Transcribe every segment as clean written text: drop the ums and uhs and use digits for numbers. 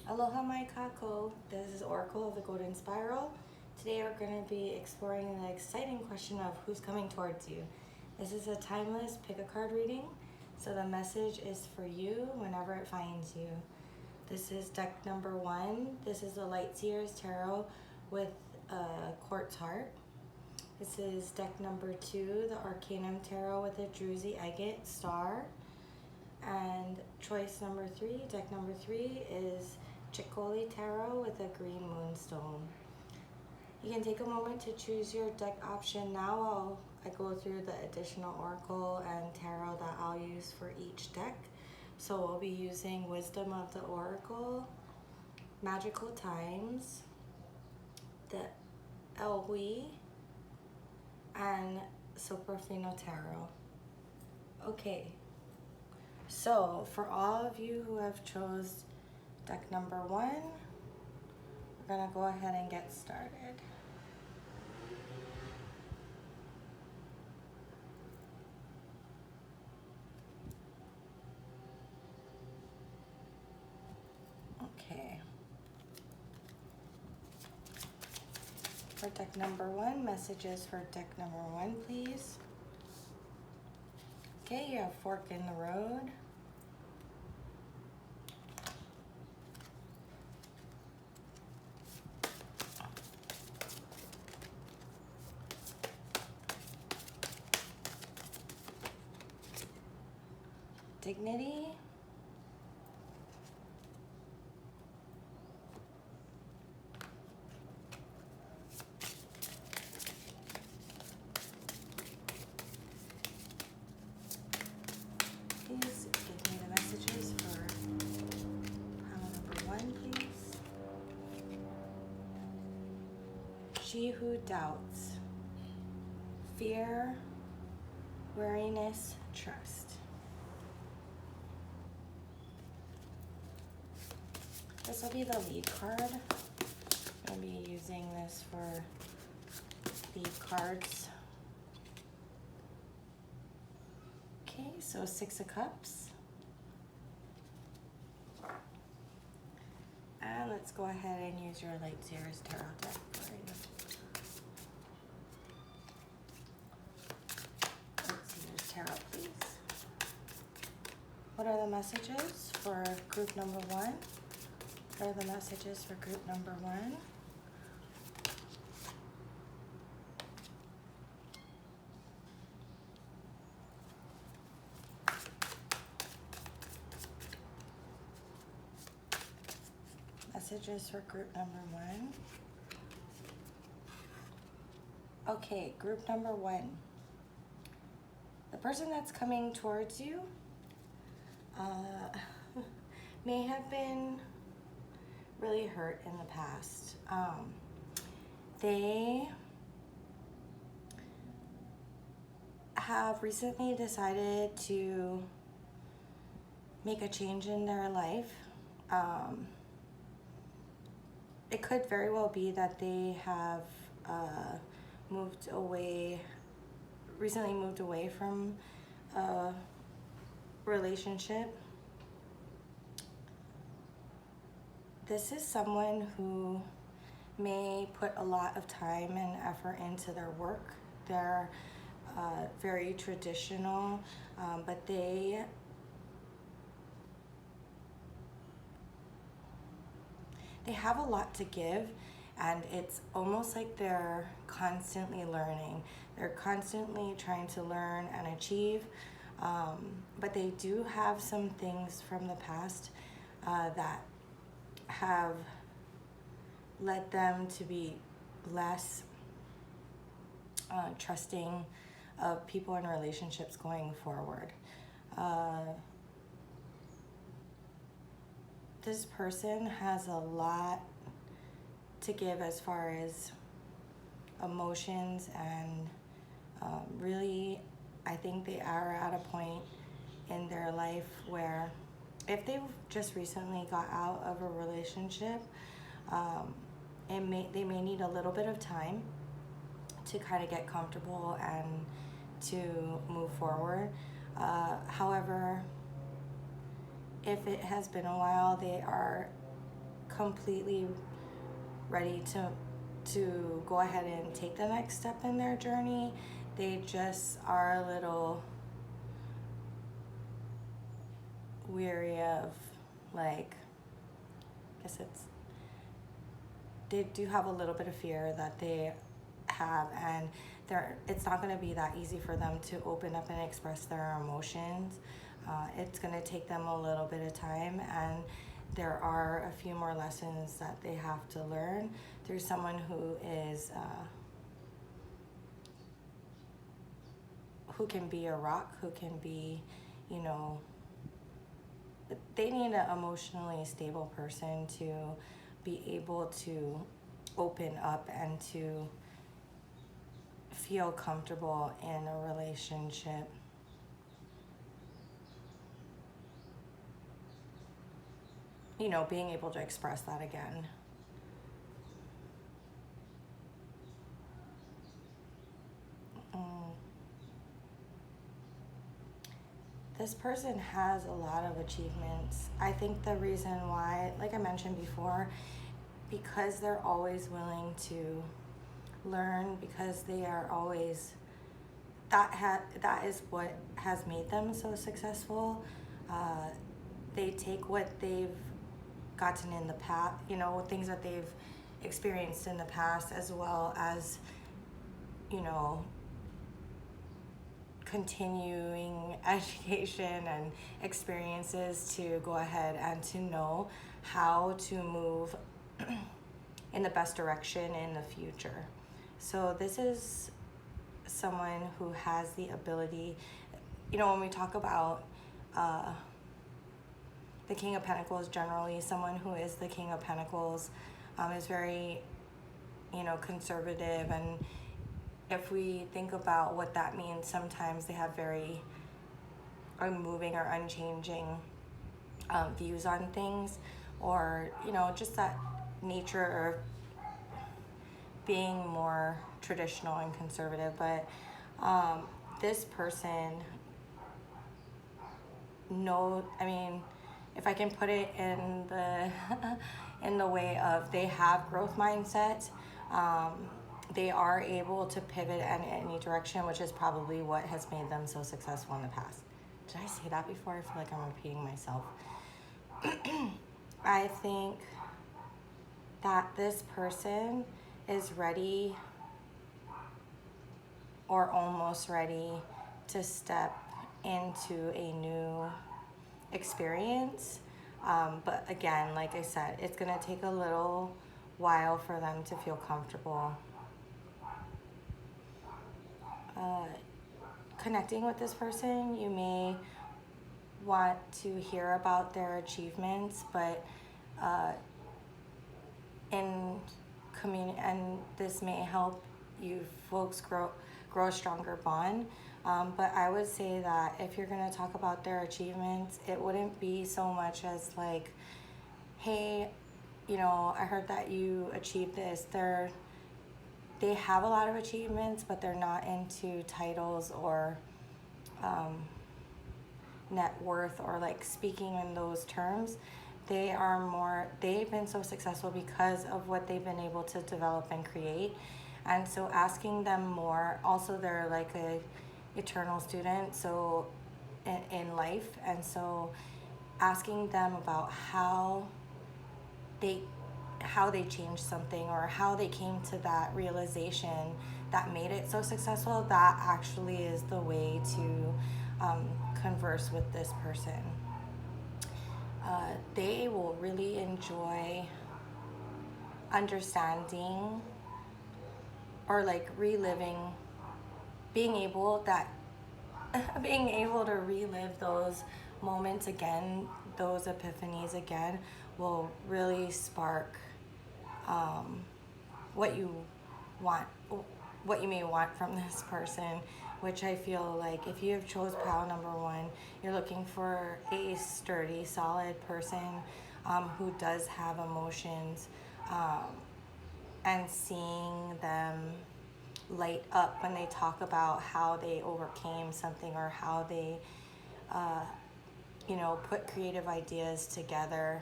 Aloha my kako, this is Oracle of the Golden Spiral. Today we're going to be exploring the exciting question of who's coming towards you. This is a timeless pick a card reading, so the message is for you whenever it finds you. This is deck number 1. This is the Light Seer's Tarot with a quartz heart. This is deck number 2, the Arcanum Tarot with a druzy agate star. And choice number 3, deck number 3 is Ceccoli Tarot with a green moonstone. You can take a moment to choose your deck option now while I go through the additional oracle and tarot that I'll use for each deck. So we'll be using Wisdom of the Oracle, Magical Times, the Elle, and Soprafino Tarot. Okay, so for all of you who have chose deck number 1, we're gonna go ahead and get started. Okay. For deck number 1, messages for deck number 1, please. Okay, you have fork in the road. Dignity. Please give me the messages for pile number 1, please. She who doubts. Fear, wariness, trust. This will be the lead card. I'll be using this for lead cards. Okay, so 6 of Cups. And let's go ahead and use your Light Seer's Tarot deck for you. Light Seer's Tarot, please. What are the messages for group number 1? What are the messages for group number 1? Messages for group number 1. Okay, group number 1. The person that's coming towards you may have been really hurt in the past. They have recently decided to make a change in their life. It could very well be that they have recently moved away from a relationship. This is someone who may put a lot of time and effort into their work. They're very traditional, but they have a lot to give, and it's almost like they're constantly learning. They're constantly trying to learn and achieve, but they do have some things from the past that have led them to be less trusting of people in relationships going forward. This person has a lot to give as far as emotions, and really, I think they are at a point in their life where if they've just recently got out of a relationship, they may need a little bit of time to kind of get comfortable and to move forward. However, if it has been a while, they are completely ready to go ahead and take the next step in their journey. They just are a little weary of, like, I guess they do have a little bit of fear that they have, and it's not going to be that easy for them to open up and express their emotions. It's going to take them a little bit of time, and there are a few more lessons that they have to learn through someone who is who can be a rock, who can be, you know, they need an emotionally stable person to be able to open up and to feel comfortable in a relationship. You know, being able to express that again. This person has a lot of achievements. I think the reason why, like I mentioned before, because they're always willing to learn, because they are always, that is what has made them so successful. They take what they've gotten in the past, you know, things that they've experienced in the past, as well as, you know, continuing education and experiences to go ahead and to know how to move in the best direction in the future. So this is someone who has the ability, you know, when we talk about the King of Pentacles, generally someone who is the King of Pentacles is very, you know, conservative, and if we think about what that means, sometimes they have very unmoving or unchanging views on things, or, you know, just that nature of being more traditional and conservative. But this person, if I can put it in the in the way of, they have growth mindset. They are able to pivot in any direction, which is probably what has made them so successful in the past. Did I say that before? I feel like I'm repeating myself. I think that this person is ready, or almost ready, to step into a new experience. But again, like I said, it's going to take a little while for them to feel comfortable. Connecting with this person, you may want to hear about their achievements, but and this may help you folks grow a stronger bond. But I would say that if you're going to talk about their achievements, it wouldn't be so much as like, hey, you know, I heard that you achieved this. They have a lot of achievements, but they're not into titles or net worth, or like speaking in those terms. They've been so successful because of what they've been able to develop and create. And so asking them more, also they're like a eternal student, so in life. And so asking them about how they changed something, or how they came to that realization that made it so successful, that actually is the way to converse with this person. They will really enjoy understanding, or like reliving, being able to relive those moments again, those epiphanies again, will really spark what you may want from this person, which I feel like if you have chose pile number 1, you're looking for a sturdy, solid person who does have emotions, and seeing them light up when they talk about how they overcame something, or how they put creative ideas together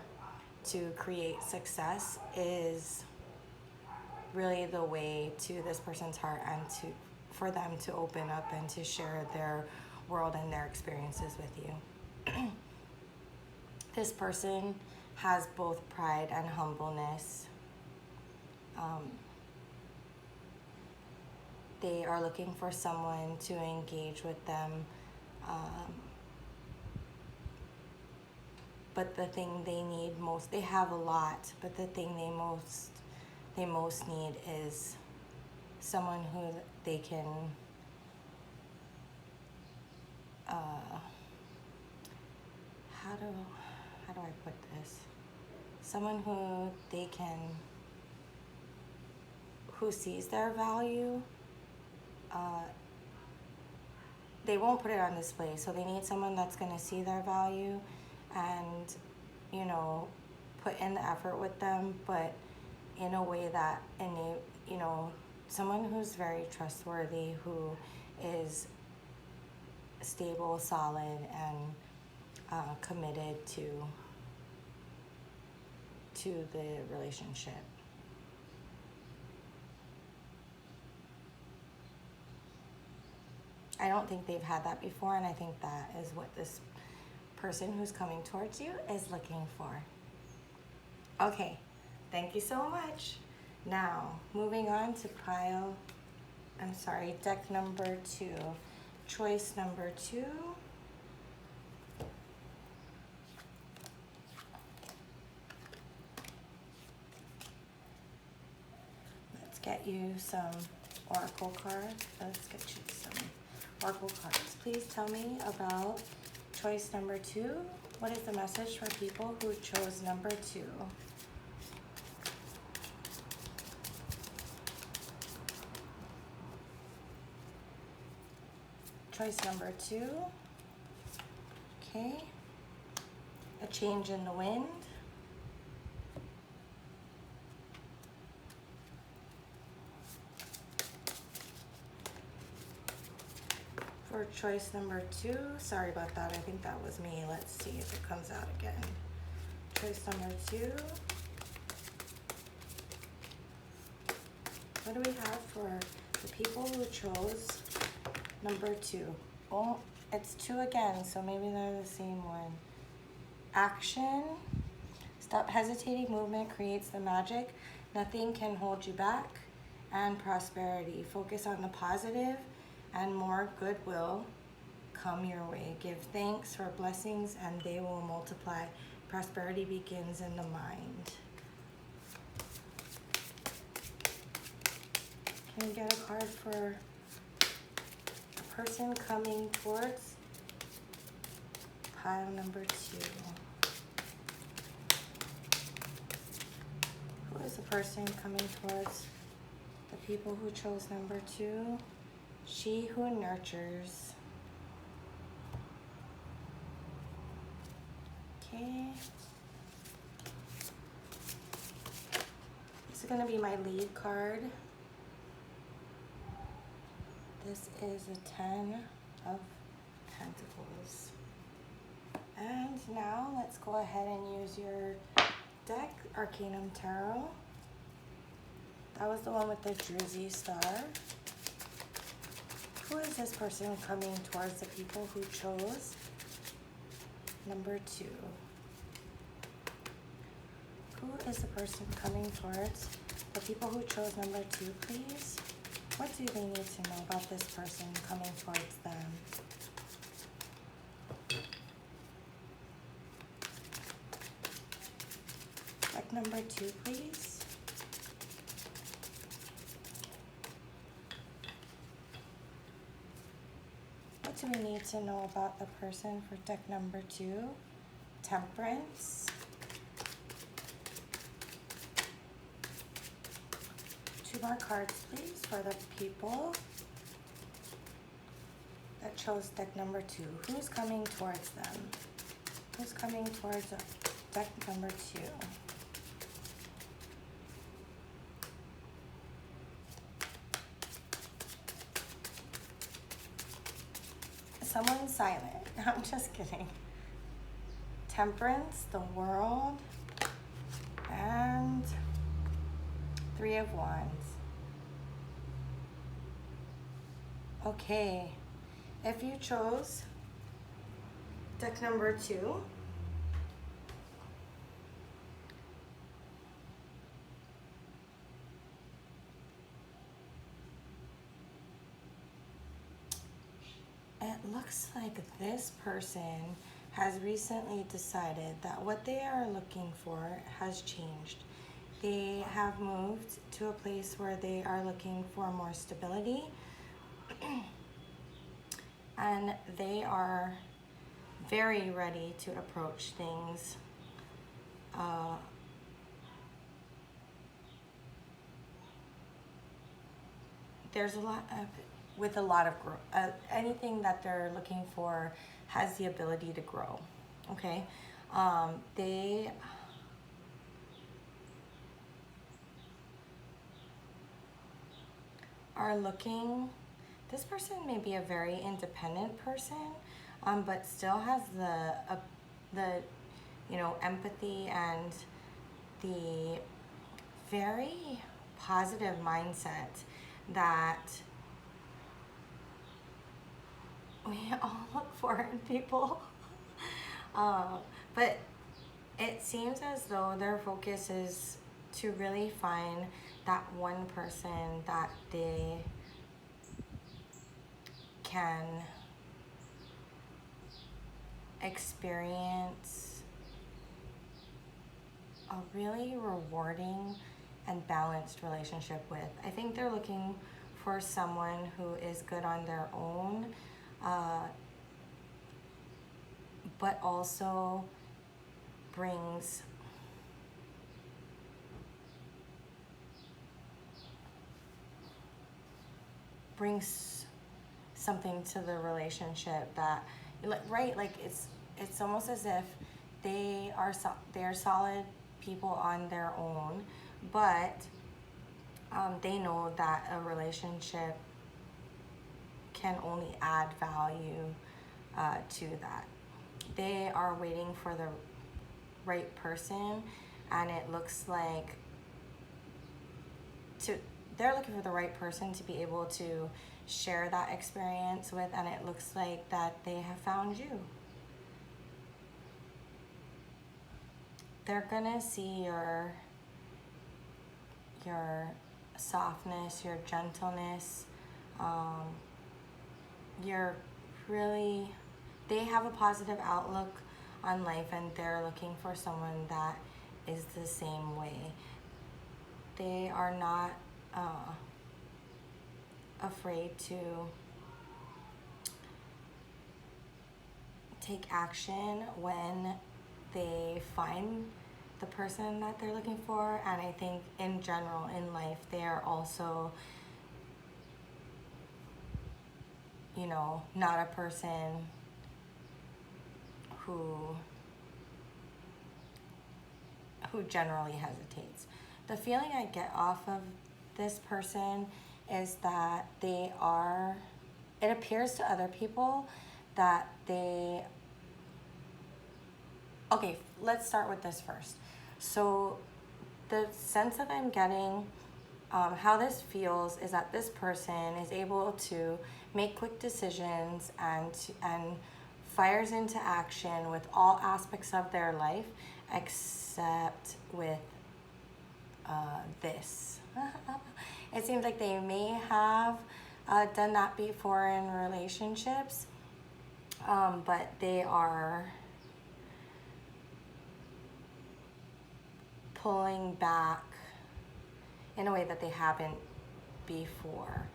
to create success is really the way to this person's heart, and for them to open up and to share their world and their experiences with you. This person has both pride and humbleness. They are looking for someone to engage with them. But the thing they need most, they have a lot, but the thing they most need is someone who they can how do I put this? Someone who sees their value. They won't put it on display, so they need someone that's going to see their value and, you know, put in the effort with them, but in a way that, you know, someone who's very trustworthy, who is stable, solid, and committed to the relationship. I don't think they've had that before, and I think that is what this person who's coming towards you is looking for. Okay, thank you so much. Now, moving on to deck number 2, choice number 2. Let's get you some oracle cards. Let's get you some oracle cards. Please tell me about choice number 2. What is the message for people who chose number 2? Choice number 2. Okay. A change in the wind. For choice number 2, sorry about that, I think that was me. Let's see if it comes out again. Choice number 2. What do we have for the people who chose number 2? Oh, it's 2 again, so maybe they're the same one. Action. Stop hesitating. Movement creates the magic. Nothing can hold you back. And prosperity. Focus on the positive, and more good will come your way. Give thanks for blessings, and they will multiply. Prosperity begins in the mind. Can we get a card for a person coming towards pile number 2? Who is the person coming towards the people who chose number 2? She who nurtures. Okay. This is going to be my lead card. This is a 10 of Pentacles. And now let's go ahead and use your deck, Arcanum Tarot. That was the one with the Druzy star. Who is this person coming towards the people who chose number 2? Who is the person coming towards the people who chose number 2, please? What do they need to know about this person coming towards them? Deck number 2, please. What do we need to know about the person for deck number 2? Temperance. 2 more cards, please, for the people that chose deck number 2. Who's coming towards them? Who's coming towards deck number 2? Someone's silent. I'm just kidding. Temperance, the World, Three of Wands. Okay, if you chose deck number 2, it looks like this person has recently decided that what they are looking for has changed. They have moved to a place where they are looking for more stability, and they are very ready to approach things there's a lot of, with a lot of growth. Anything that they're looking for has the ability to grow. Okay, they are looking. This person may be a very independent person, but still has the empathy and the very positive mindset that we all look for in people. But it seems as though their focus is to really find that one person that they can experience a really rewarding and balanced relationship with. I think they're looking for someone who is good on their own, but also brings something to the relationship that, right, like it's almost as if they're solid people on their own, but they know that a relationship can only add value to that. They are waiting for the right person, and it looks like they're looking for the right person to be able to share that experience with, and it looks like that they have found you. They're gonna see your softness, your gentleness. They have a positive outlook on life, and they're looking for someone that is the same way. They are not afraid to take action when they find the person that they're looking for. And I think in general in life, they are also, not a person who generally hesitates. The feeling I get off of this person is that it appears to other people that okay, let's start with this first. So the sense that I'm getting, how this feels, is that this person is able to make quick decisions and fires into action with all aspects of their life, except with this. It seems like they may have done that before in relationships, but they are pulling back in a way that they haven't before.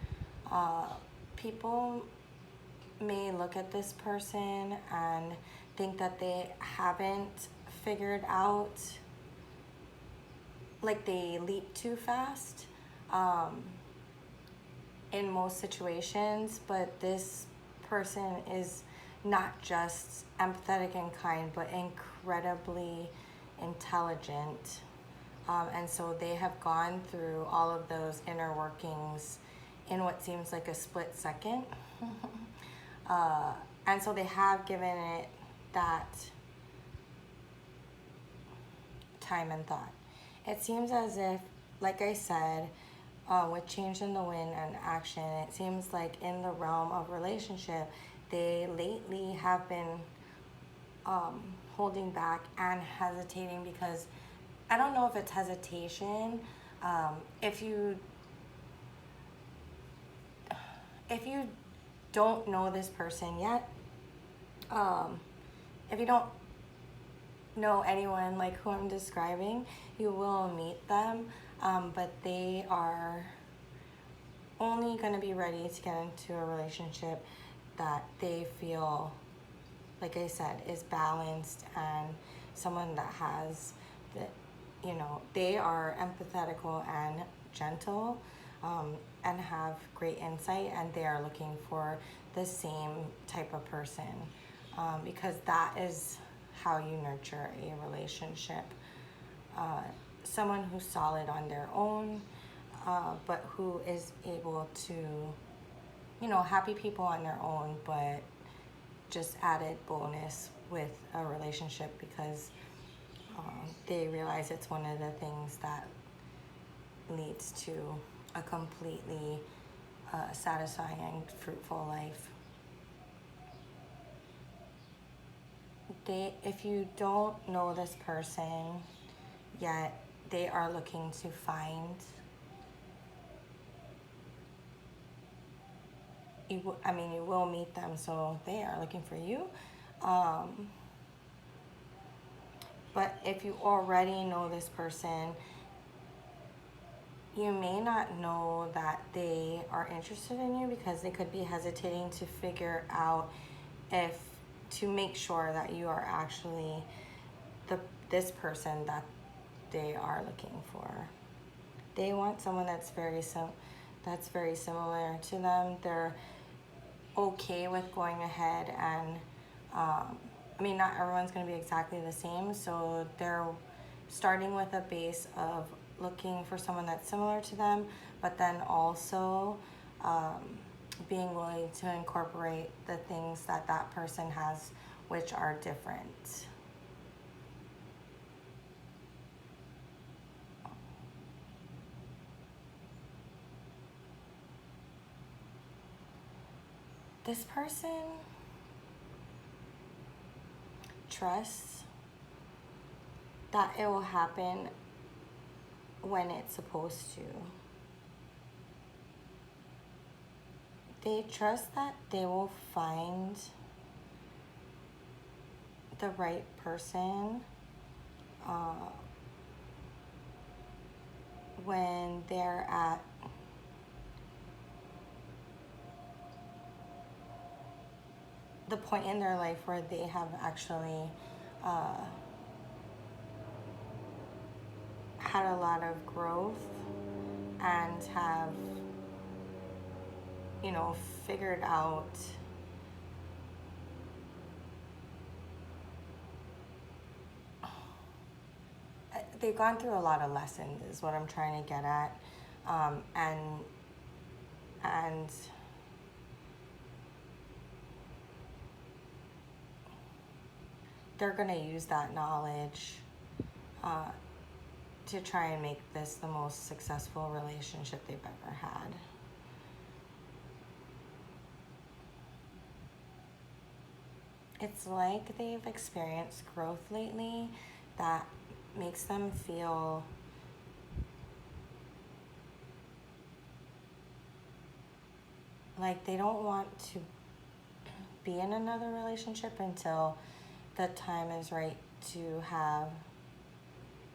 People may look at this person and think that they haven't figured out, like they leap too fast in most situations, but this person is not just empathetic and kind, but incredibly intelligent. And so they have gone through all of those inner workings in what seems like a split second. And so they have given it that time and thought. It seems as if like I said, with change in the wind and action, it seems like in the realm of relationship, they lately have been holding back and hesitating because I don't know if it's hesitation. If you don't know this person yet, if you don't know anyone like who I'm describing, you will meet them, but they are only going to be ready to get into a relationship that they feel, like I said, is balanced and someone that has the, they are empathetical and gentle, and have great insight, and they are looking for the same type of person, because that is how you nurture a relationship. Someone who's solid on their own, but who is able to, happy people on their own, but just added bonus with a relationship because they realize it's one of the things that leads to a completely satisfying and fruitful life. If you don't know this person yet, they are looking to find, you will meet them, so they are looking for you. But if you already know this person, you may not know that they are interested in you because they could be hesitating to figure out to make sure that you are actually this person that they are looking for. They want someone that's very similar to them. They're okay with going ahead and not everyone's going to be exactly the same, so they're starting with a base of looking for someone that's similar to them, but then also being willing to incorporate the things that person has, which are different. This person trusts that it will happen when it's supposed to. They trust that they will find the right person when they're at the point in their life where they have actually had a lot of growth and have, figured out they've gone through a lot of lessons is what I'm trying to get at, and they're going to use that knowledge to try and make this the most successful relationship they've ever had. It's like they've experienced growth lately that makes them feel like they don't want to be in another relationship until the time is right to have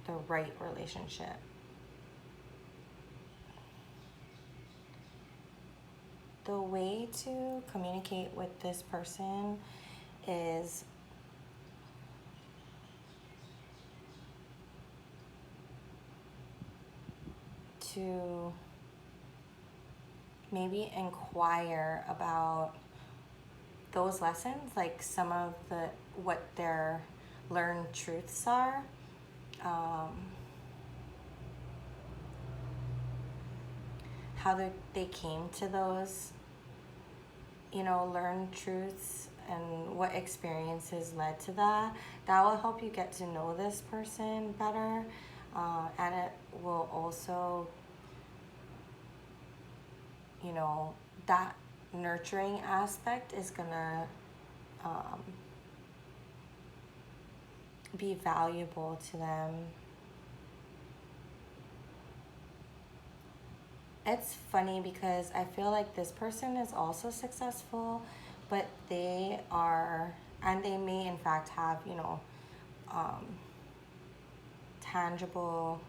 the right relationship. The way to communicate with this person is to maybe inquire about those lessons, like some of what their learned truths are. How they came to those, learned truths and what experiences led to that. That will help you get to know this person better. And it will also, you know, that nurturing aspect is gonna be valuable to them. It's funny because I feel like this person is also successful, but they are, and they may in fact have, you know, tangible,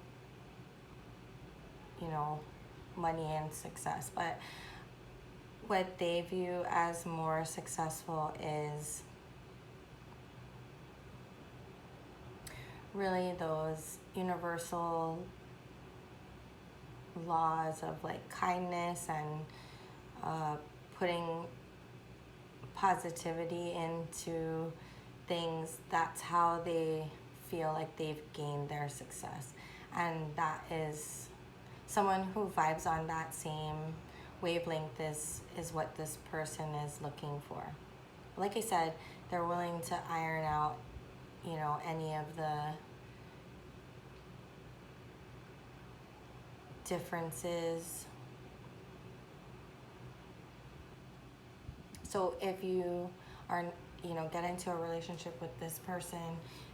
you know, money and success, but what they view as more successful is really those universal laws of like kindness and putting positivity into things. That's how they feel like they've gained their success, and that is someone who vibes on that same wavelength is what this person is looking for. Like I said, they're willing to iron out, you know, any of the differences. So if you are, you know, get into a relationship with this person,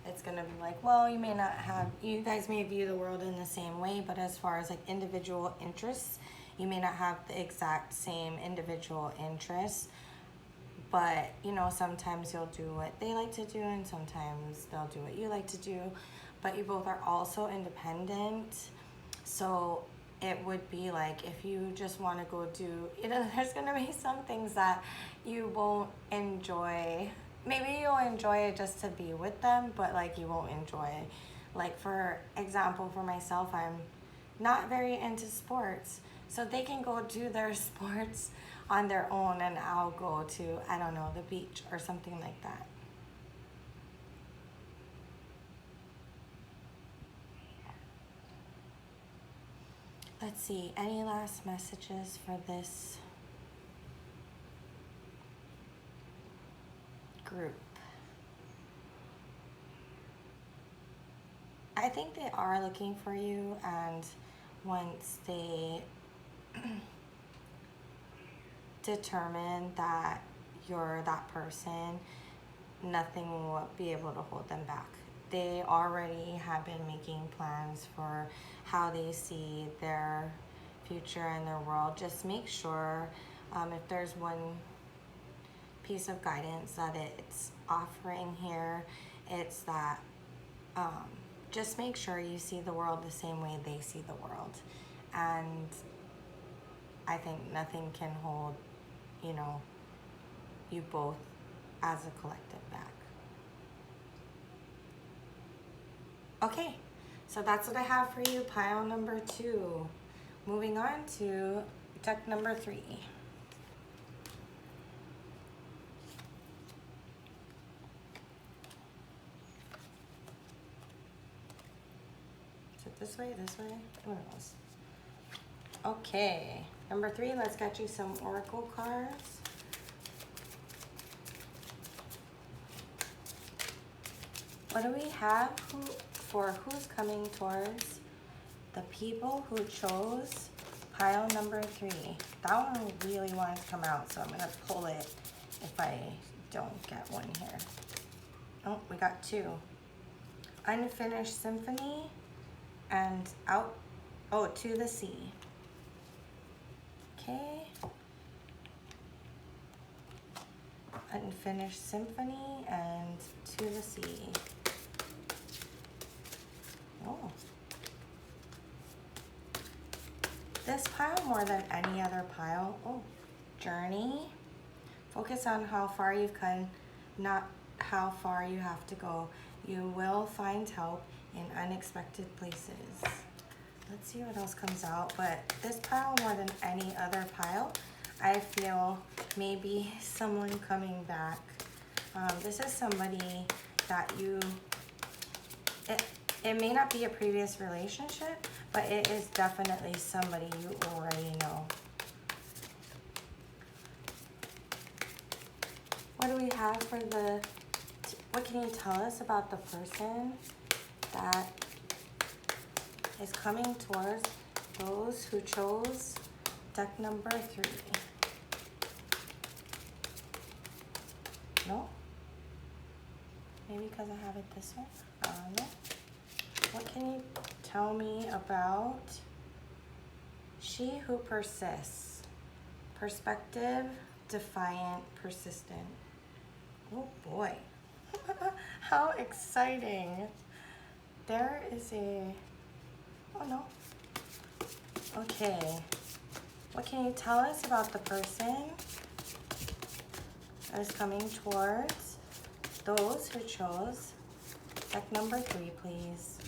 it's gonna be like, well, you may not have, you guys may view the world in the same way, but as far as like individual interests, you may not have the exact same individual interests. But, you know, sometimes you'll do what they like to do and sometimes they'll do what you like to do. But you both are also independent. So it would be like if you just want to go do, you know, there's going to be some things that you won't enjoy. Maybe you'll enjoy it just to be with them, but like you won't enjoy it. Like for example, for myself, I'm not very into sports. So they can go do their sports on their own and I'll go to, I don't know, the beach or something like that. Let's see, any last messages for this group? I think they are looking for you, and once they determine that you're that person, nothing will be able to hold them back. They already have been making plans for how they see their future and their world. Just make sure, if there's one piece of guidance that it's offering here, it's that just make sure you see the world the same way they see the world. And I think nothing can hold, you know, you both as a collective back. Okay, so that's what I have for you, pile number 2. Moving on to deck number 3. Is it this way, this way? Who knows? Okay, number 3, let's get you some oracle cards. What do we have for who's coming towards the people who chose pile number 3? That one really wanted to come out, so I'm going to pull it if I don't get one here. Oh, we got 2. Unfinished Symphony and out, oh, To the Sea. Okay. Unfinished Symphony and To the Sea. Oh. This pile more than any other pile. Oh, Journey. Focus on how far you've come, not how far you have to go. You will find help in unexpected places. Let's see what else comes out. But this pile more than any other pile, I feel maybe someone coming back. This is somebody that you, it may not be a previous relationship, but it is definitely somebody you already know. What do we have for the, what can you tell us about the person that is coming towards those who chose deck number 3. No? Maybe because I have it this way? No. What can you tell me about she who persists? Perspective, defiant, persistent. Oh boy. How exciting. There is a, oh no. Okay. What can you tell us about the person that is coming towards those who chose deck number 3, please?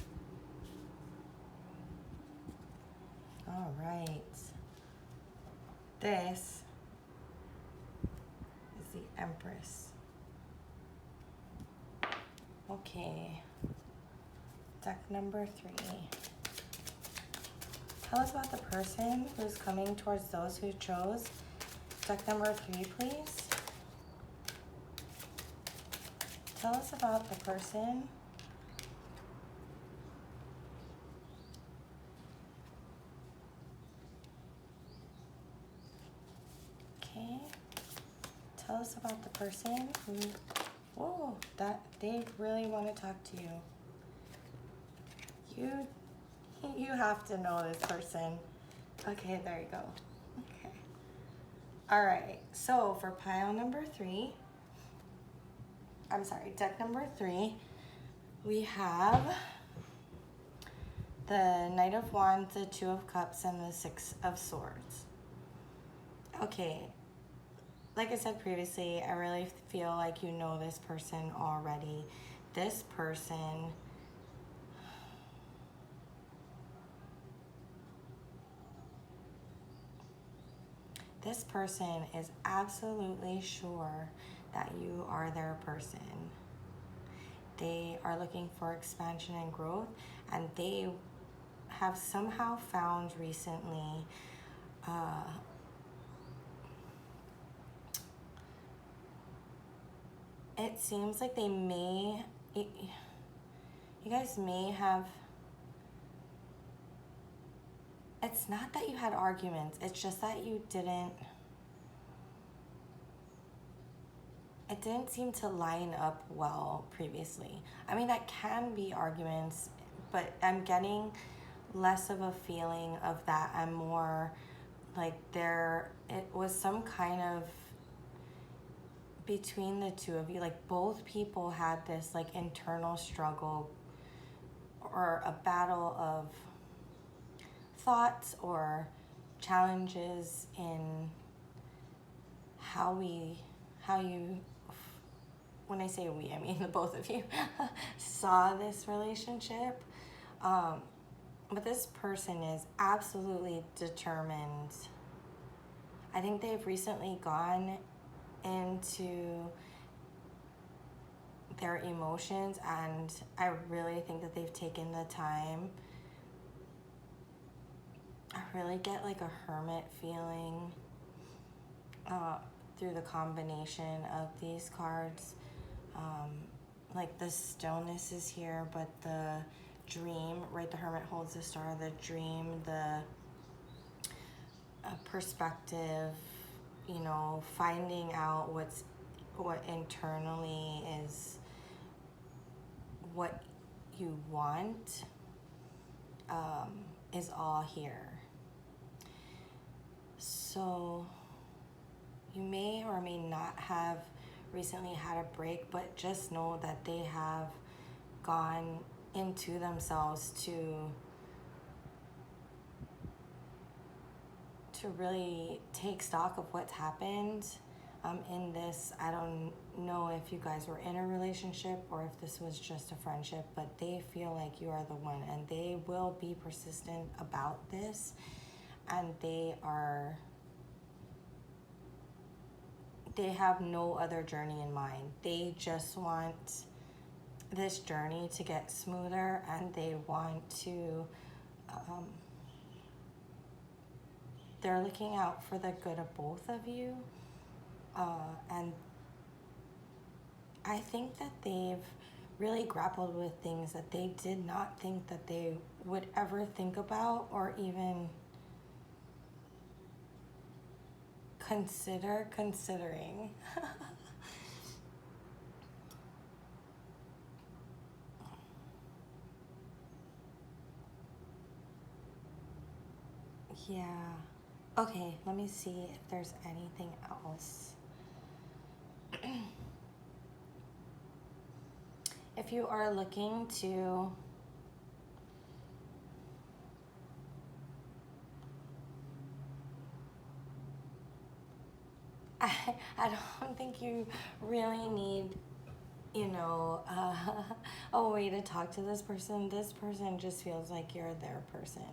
All right. This is the Empress. Okay. Deck number 3. Tell us about the person who's coming towards those who chose deck number 3, please. Tell us about the person okay. Tell us about the person who, whoa, that they really want to talk to you. You have to know this person. Okay, there you go. Okay. All right, so for pile number 3, I'm sorry, deck number 3, we have the Knight of Wands, the 2 of Cups, and the 6 of Swords. Okay, like I said previously, I really feel like you know this person already. This person is absolutely sure that you are their person. They are looking for expansion and growth, and they have somehow found recently it seems like you guys may have, it's not that you had arguments, it's just that you didn't, it didn't seem to line up well previously. I mean, that can be arguments, but I'm getting less of a feeling of that and more like it was some kind of, between the two of you, like both people had this like internal struggle or a battle of thoughts or challenges in how you, when I say we, I mean the both of you, saw this relationship. But this person is absolutely determined. I think they've recently gone into their emotions, and I really think that they've taken the time. I really get like a hermit feeling through the combination of these cards. Like the stillness is here, but the dream, right? The hermit holds the star, the dream, the perspective, you know, finding out what internally is what you want is all here. So you may or may not have recently had a break, but just know that they have gone into themselves to really take stock of what's happened in this. I don't know if you guys were in a relationship or if this was just a friendship, but they feel like you are the one, and they will be persistent about this, and they have no other journey in mind. They just want this journey to get smoother, and they want to they're looking out for the good of both of you, and I think that they've really grappled with things that they did not think that they would ever think about or even consider considering. Yeah. Okay, let me see if there's anything else. If you are looking to I don't think you really need, you know, a way to talk to this person. This person just feels like you're their person.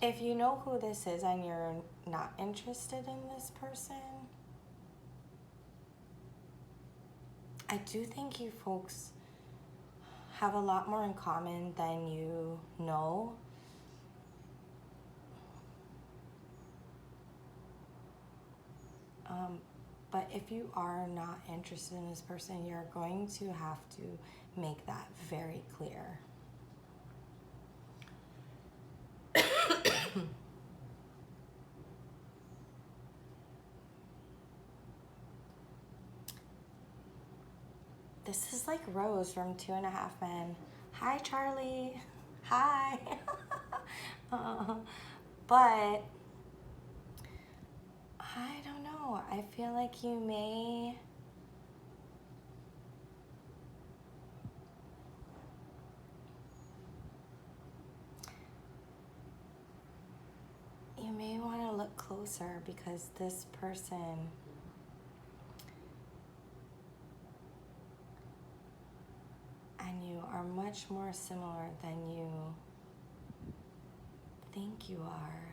If you know who this is and you're not interested in this person, I do think you folks have a lot more in common than you know. But if you are not interested in this person, you're going to have to make that very clear. This is like Rose from 2.5 Men. Hi, Charlie. Hi. But I don't know. I feel like you may want to look closer because this person and you are much more similar than you think you are.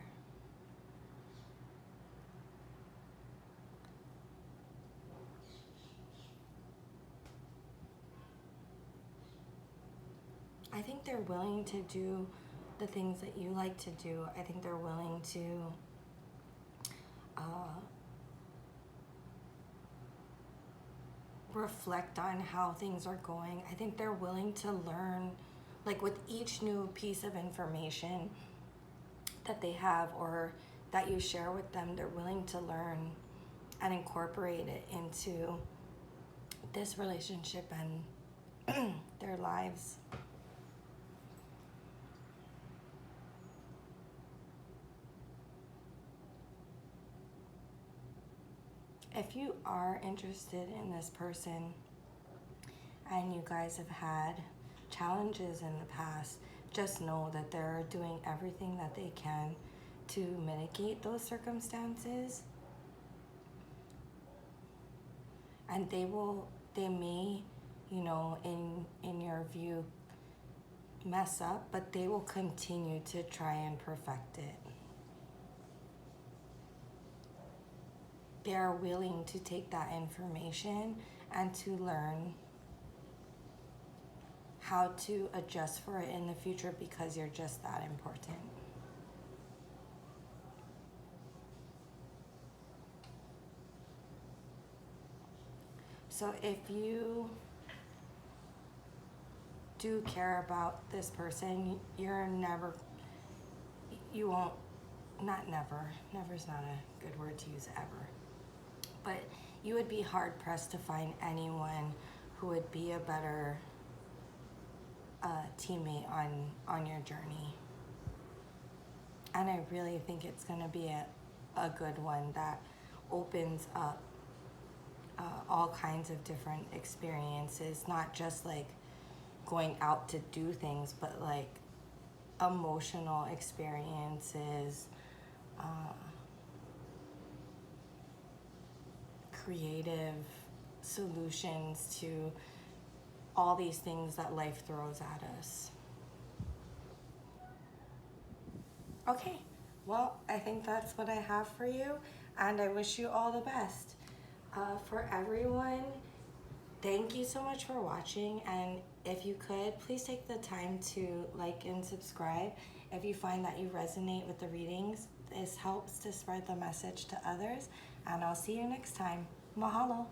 I think they're willing to do the things that you like to do. I think they're willing to reflect on how things are going. I think they're willing to learn, like with each new piece of information that they have or that you share with them, they're willing to learn and incorporate it into this relationship and their lives. If you are interested in this person and you guys have had challenges in the past, just know that they're doing everything that they can to mitigate those circumstances. And they may, you know, in your view, mess up, but they will continue to try and perfect it. They are willing to take that information and to learn how to adjust for it in the future because you're just that important. So if you do care about this person, never's not a good word to use ever, but you would be hard pressed to find anyone who would be a better teammate on your journey. And I really think it's going to be a good one that opens up all kinds of different experiences, not just like going out to do things, but like emotional experiences, creative solutions to all these things that life throws at us. Okay, well, I think that's what I have for you, and I wish you all the best. For everyone, thank you so much for watching, and if you could, please take the time to like and subscribe if you find that you resonate with the readings. This helps to spread the message to others, and I'll see you next time. Mahalo.